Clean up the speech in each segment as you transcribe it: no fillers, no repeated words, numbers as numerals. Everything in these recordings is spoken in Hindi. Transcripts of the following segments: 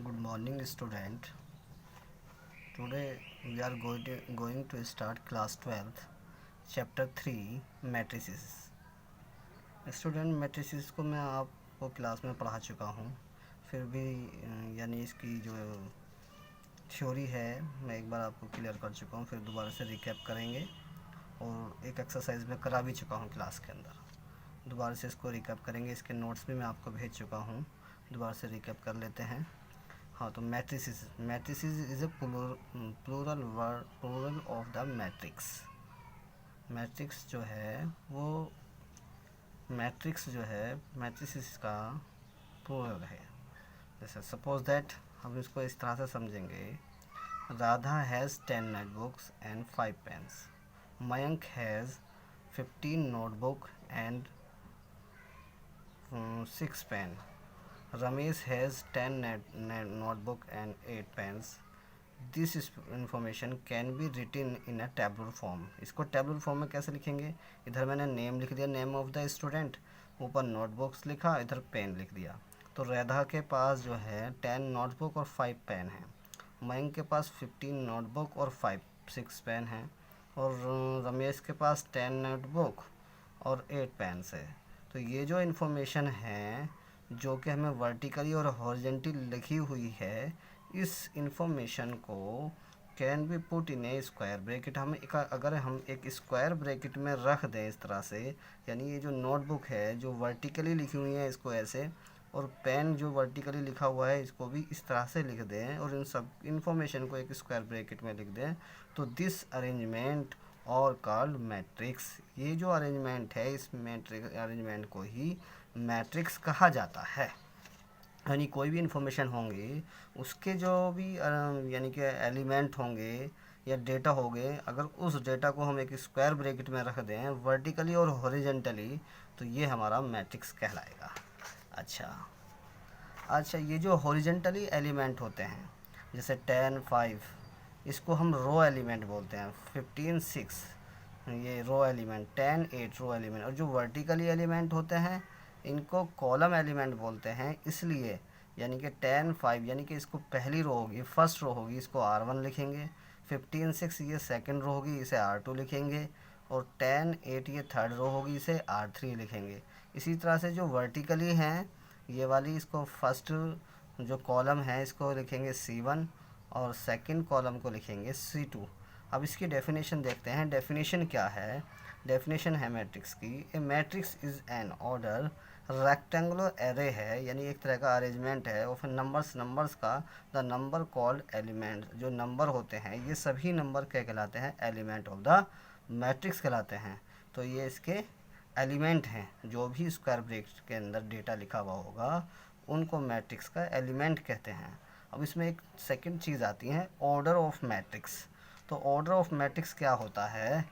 Good morning, student. Today we are going to start class 12th, chapter 3, matrices. Student matrices को मैं आपको क्लास में पढ़ा चुका हूँ, फिर भी यानी इसकी जो थ्योरी है मैं एक बार आपको क्लियर कर चुका हूँ, फिर दोबारा से रिकैप करेंगे और एक एक्सरसाइज में करा भी चुका हूँ क्लास के अंदर। दोबारा से इसको रिकैप करेंगे, इसके नोट्स भी मैं आपको भेज चुका हूँ, दोबारा से रिकैप कर लेते हैं। हाँ, तो matrices is a plural of the matrix. Matrix जो है वो मैट्रिसेस का प्लूरल है। जैसे सपोज दैट हम इसको इस तरह से समझेंगे, Radha has 10 notebooks and 5 pens, Mayank has 15 notebook and 6 pen, Ramesh has 10 notebook and 8 pens. This information can be written in a tabular form. इसको tabular form में कैसे लिखेंगे? इधर मैंने नेम लिख दिया, नेम ऑफ द स्टूडेंट, ऊपर नोटबुक्स लिखा, इधर पेन लिख दिया। तो राधा के पास जो है 10 नोटबुक और 5 पेन हैं, मयंक के पास 15 नोटबुक और 6 पेन हैं, और रमेश के पास 10 नोटबुक और 8 पेन्स है। तो ये जो इन्फॉर्मेशन है जो कि हमें वर्टिकली और हॉरिजेंटली लिखी हुई है, इस इंफॉर्मेशन को can be put in A square bracket. अगर हम एक स्क्वायर ब्रैकेट में रख दें इस तरह से, यानी ये जो नोटबुक है जो वर्टिकली लिखी हुई है इसको ऐसे, और पेन जो वर्टिकली लिखा हुआ है इसको भी इस तरह से लिख दें, और इन सब इंफॉर्मेशन को एक स्क्वायर ब्रैकेट में लिख दें, तो दिस अरेंजमेंट और कॉल्ड मैट्रिक्स। ये जो अरेंजमेंट है, इस मैट्रिक्स अरेंजमेंट को ही मैट्रिक्स कहा जाता है। यानी कोई भी इंफॉर्मेशन होंगे, उसके जो भी यानी कि एलिमेंट होंगे या डेटा होंगे, अगर उस डेटा को हम एक स्क्वायर ब्रैकेट में रख दें वर्टिकली और हॉरिजेंटली, तो ये हमारा मैट्रिक्स कहलाएगा। अच्छा, ये जो हॉरिजेंटली एलिमेंट होते हैं, जैसे 10 5, इसको हम रो एलिमेंट बोलते हैं। 15 6 ये रो एलिमेंट, 10 8 रो एलिमेंट, और जो वर्टिकली एलिमेंट होते हैं इनको कॉलम एलिमेंट बोलते हैं। इसलिए यानी कि 10 5 यानी कि इसको पहली रो होगी, फर्स्ट रो होगी, इसको R1 लिखेंगे। 15 6 ये सेकंड रो होगी, इसे R2 लिखेंगे, और 10 8 ये थर्ड रो होगी, इसे R3 लिखेंगे। इसी तरह से जो वर्टिकली हैं ये वाली, इसको फर्स्ट जो कॉलम है इसको लिखेंगे C1 और सेकंड कॉलम को लिखेंगे C2। अब इसकी डेफिनेशन देखते हैं। डेफिनेशन क्या है? डेफिनेशन है मैट्रिक्स की, a matrix is an order rectangular array है, यानी एक तरह का अरेंजमेंट है, और फिर नंबर्स का द नंबर कॉल्ड एलिमेंट। जो नंबर होते हैं ये सभी नंबर क्या कहलाते हैं? एलिमेंट ऑफ द मैट्रिक्स कहलाते हैं। तो ये इसके एलिमेंट हैं, जो भी स्क्वायर ब्रैकेट के अंदर डेटा लिखा हुआ होगा उनको मैट्रिक्स का एलिमेंट कहते हैं। अब इसमें एक सेकंड चीज़ आती है, ऑर्डर ऑफ मैट्रिक्स। तो ऑर्डर ऑफ मैट्रिक्स क्या होता है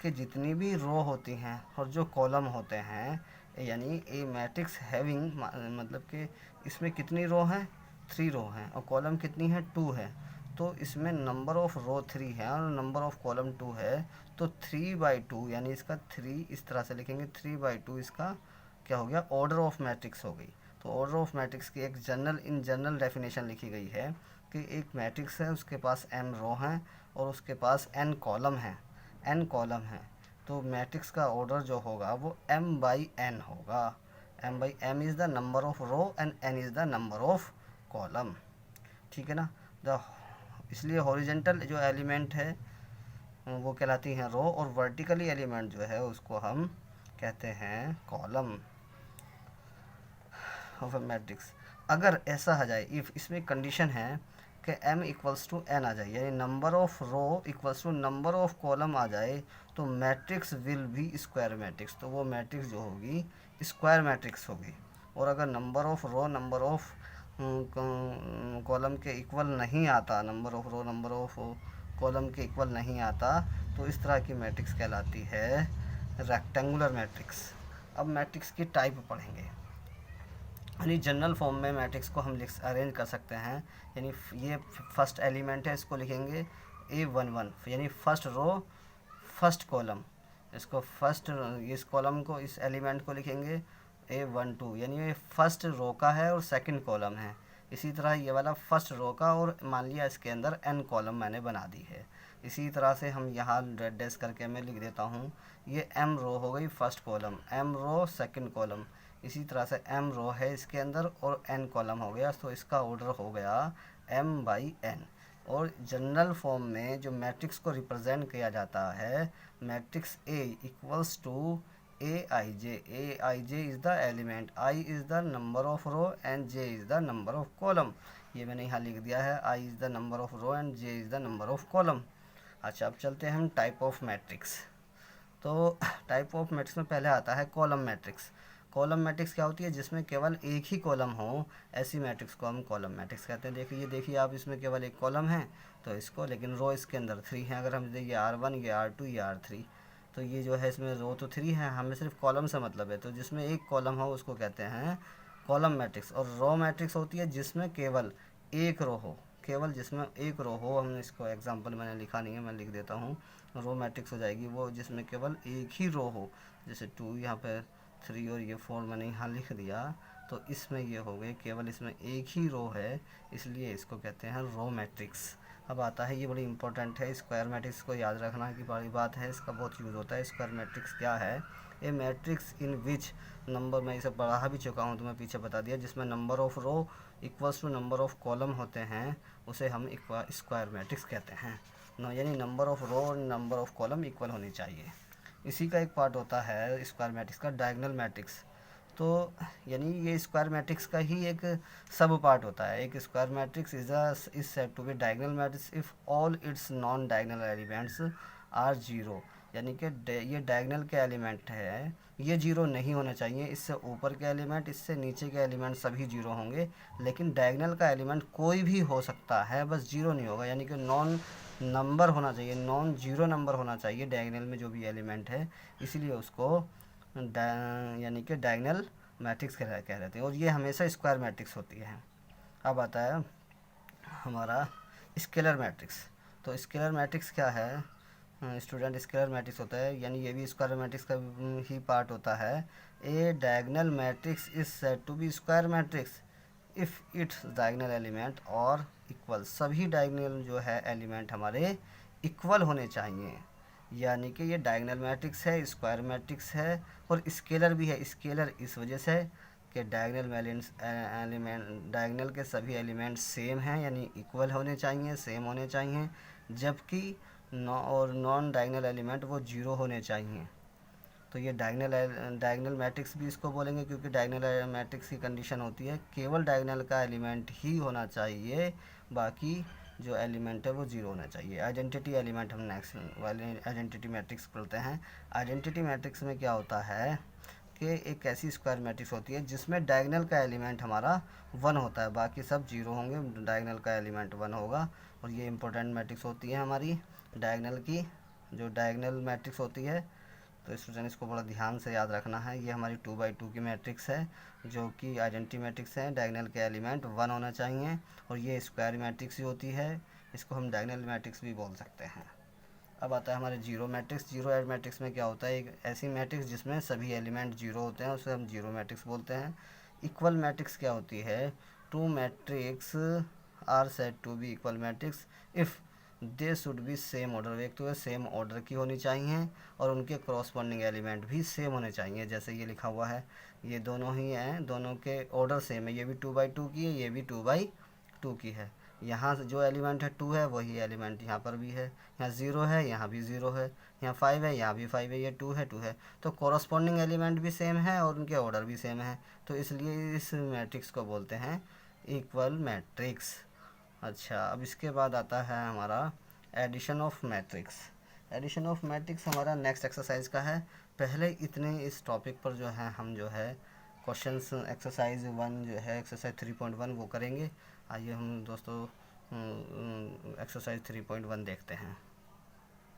कि जितनी भी रो होती हैं और जो कॉलम होते हैं, यानी ए मैट्रिक्स हैविंग, मतलब कि इसमें कितनी रो हैं? 3 रो हैं, और कॉलम कितनी है? 2 है। तो इसमें नंबर ऑफ़ रो 3 है और नंबर ऑफ़ कॉलम 2 है, तो 3/2 यानी इसका 3 इस तरह से लिखेंगे, 3/2 इसका क्या हो गया? ऑर्डर ऑफ मैट्रिक्स हो गई। तो ऑर्डर ऑफ मैट्रिक्स की एक जनरल डेफिनेशन लिखी गई है कि एक मैट्रिक्स है, उसके पास m रो हैं और उसके पास n कॉलम है, तो मैट्रिक्स का ऑर्डर जो होगा वो m/n होगा। m/m is the number of row and n is the number of column. ठीक है ना? इसलिए हॉरिजेंटल जो एलिमेंट है वो कहलाती हैं रो, और वर्टिकली एलिमेंट जो है उसको हम कहते हैं कॉलम ऑफ ए मैट्रिक्स। अगर ऐसा आ जाए, इफ़ इसमें कंडीशन है कि m इक्वल्स टू n आ जाए, यानी number of row equals to number of column आ जाए, तो matrix will be square matrix. तो वो मैट्रिक्स जो होगी स्क्वायर मैट्रिक्स होगी। और अगर number of row number of column के इक्वल नहीं आता, number of row number of column के इक्वल नहीं आता, तो इस तरह की मैट्रिक्स कहलाती है रेक्टेंगुलर मैट्रिक्स। अब मैट्रिक्स की टाइप पढ़ेंगे, यानी जनरल फॉर्म में मैट्रिक्स को हम अरेंज कर सकते हैं। यानी ये फर्स्ट एलिमेंट है, इसको लिखेंगे A11, यानी फर्स्ट रो फर्स्ट कॉलम, इसको फर्स्ट, इस कॉलम को, इस एलिमेंट को लिखेंगे A12, यानी ये फर्स्ट रो का है और सेकंड कॉलम है, इसी तरह ये वाला फर्स्ट रो का, और मान लिया इसके अंदर n कॉलम मैंने बना दी है। इसी तरह से हम यहाँ रेड डैश करके मैं लिख देता हूँ, ये m रो हो गई first column, m row second column, इसी तरह से m रो है इसके अंदर और n कॉलम हो गया, तो इसका ऑर्डर हो गया m/n। और जनरल फॉर्म में जो मैट्रिक्स को रिप्रेजेंट किया जाता है, matrix A equals to Aij। Aij is the element, I is the number of row and J is the number of column. ये मैंने यहाँ लिख दिया है, I is the number of row and J is the number of column. अच्छा, अब चलते हैं हम टाइप ऑफ मैट्रिक्स। तो टाइप ऑफ मैट्रिक्स में पहले आता है कॉलम मैट्रिक्स। कॉलम मैट्रिक्स क्या होती है? जिसमें केवल एक ही कॉलम हो, ऐसी मैट्रिक्स को हम कॉलम मैट्रिक्स कहते हैं। देखिए आप, इसमें केवल एक कॉलम है तो इसको, लेकिन रो इसके अंदर 3 है। अगर हम देखिए R1, ये R2, ये R3, तो ये जो है इसमें रो तो 3 है, हमें सिर्फ कॉलम से मतलब है। तो जिसमें एक कॉलम हो उसको कहते हैं कॉलम मैट्रिक्स। और रो मैट्रिक्स होती है जिसमें केवल एक रो हो, केवल जिसमें एक रो हो। हमने इसको एग्जांपल मैंने लिखा नहीं है, मैं लिख देता हूँ। रो मैट्रिक्स हो जाएगी वो जिसमें केवल एक ही रो हो, जैसे 2 यहाँ पे 3 और ये 4 मैंने यहाँ लिख दिया, तो इसमें ये हो गए केवल इसमें एक ही रो है, इसलिए इसको कहते हैं रो मैट्रिक्स। अब आता है, ये बड़ी इंपॉर्टेंट है, स्क्वायर मैट्रिक्स को याद रखना की बड़ी बात है, इसका बहुत यूज़ होता है। स्क्वायर मैट्रिक्स क्या है? ए मैट्रिक्स इन विच नंबर, मैं इसे पढ़ा भी चुका हूँ तो मैं पीछे बता दिया, जिसमें number of row equals to number of column होते हैं, उसे हम स्क्वायर मैट्रिक्स कहते हैं। यानी नंबर ऑफ रो और नंबर ऑफ कॉलम इक्वल होनी चाहिए। इसी का एक पार्ट होता है स्क्वायर मैट्रिक्स का डायगोनल मैट्रिक्स। तो यानी ये स्क्वायर मैट्रिक्स का ही एक सब पार्ट होता है। एक square matrix is said to be diagonal matrix if all its non diagonal elements are zero. यानी कि ये डायगोनल के एलिमेंट है, ये जीरो नहीं होना चाहिए। इससे ऊपर के एलिमेंट, इससे नीचे के एलिमेंट सभी जीरो होंगे, लेकिन डायगोनल का एलिमेंट कोई भी हो सकता है, बस जीरो नहीं होगा। यानी कि नॉन नंबर होना चाहिए, नॉन जीरो नंबर होना चाहिए डायगोनल में जो भी एलिमेंट है, इसलिए उसको यानी कि डायगोनल मैट्रिक्स कह रहते हैं। और ये हमेशा स्क्वायर मैट्रिक्स होती है। अब आता है हमारा स्केलर मैट्रिक्स। तो स्केलर मैट्रिक्स क्या है स्टूडेंट? स्केलर मैट्रिक्स होता है, यानी ये भी स्क्वायर मैट्रिक्स का ही पार्ट होता है। A diagonal matrix is said to be square matrix if it's diagonal element are equal. सभी डायगोनल जो है एलिमेंट हमारे इक्वल होने चाहिए, यानी कि ये डायगोनल मैट्रिक्स है, स्क्वायर मैट्रिक्स है और स्केलर भी है। स्केलर इस वजह से कि डायगोनल के सभी एलिमेंट सेम हैं, यानी इक्वल होने चाहिए, सेम होने चाहिए, जबकि नॉन डायगोनल एलिमेंट वो जीरो होने चाहिए। तो ये डायगोनल मैट्रिक्स भी इसको बोलेंगे, क्योंकि डायगोनल मैट्रिक्स की कंडीशन होती है केवल डायगोनल का एलिमेंट ही होना चाहिए, बाकी जो एलिमेंट है वो जीरो होना चाहिए। आइडेंटिटी एलिमेंट हम नेक्स्ट वाले आइडेंटिटी मैट्रिक्स पढ़ते हैं। आइडेंटिटी मैट्रिक्स में क्या होता है कि एक ऐसी स्क्वायर मैट्रिक्स होती है जिसमें डायगोनल का एलिमेंट हमारा 1 होता है, बाकी सब जीरो होंगे, डायगोनल का एलिमेंट 1 होगा। और ये इंपॉर्टेंट मैट्रिक्स होती है हमारी डायगोनल की, जो डायगोनल मैट्रिक्स होती है। तो स्टूडेंट इसको बड़ा ध्यान से याद रखना है। ये हमारी 2x2 की मैट्रिक्स है, जो कि आइडेंटिटी मैट्रिक्स है, डायगोनल के एलिमेंट 1 होना चाहिए। और ये स्क्वायर मैट्रिक्स ही होती है, इसको हम डायगोनल मैट्रिक्स भी बोल सकते हैं। अब आता है हमारे जीरो मैट्रिक्स। जीरो मैट्रिक्स में क्या होता है? एक ऐसी मैट्रिक्स जिसमें सभी एलिमेंट जीरो होते हैं, उसे हम जीरो मैट्रिक्स बोलते हैं। इक्वल मैट्रिक्स क्या होती है? Two matrix are said to be equal matrix if they should be same order. एक तो सेम ऑर्डर की होनी चाहिए और उनके क्रॉसपोंडिंग एलिमेंट भी सेम होने चाहिए। जैसे ये लिखा हुआ है, ये दोनों ही हैं, दोनों के ऑर्डर सेम है। ये भी 2x2 की है, ये भी 2x2 की है। यहाँ जो एलिमेंट है 2 है, वही एलिमेंट यहाँ पर भी है। यहाँ 0 है, यहाँ भी 0 है। यहाँ 5 है, यहाँ भी 5 है। ये 2 है, 2 है। तो कॉरस्पॉन्डिंग एलिमेंट भी सेम है और उनके ऑर्डर भी सेम है, तो इसलिए इस मैट्रिक्स को बोलते हैं इक्वल मैट्रिक्स। अच्छा, अब इसके बाद आता है हमारा addition of matrix. Addition of matrix हमारा नेक्स्ट एक्सरसाइज का है। पहले इतने इस टॉपिक पर जो है हम जो है क्वेश्चंस एक्सरसाइज 1 जो है एक्सरसाइज 3.1 वो करेंगे। आइए हम दोस्तों एक्सरसाइज 3.1 देखते हैं।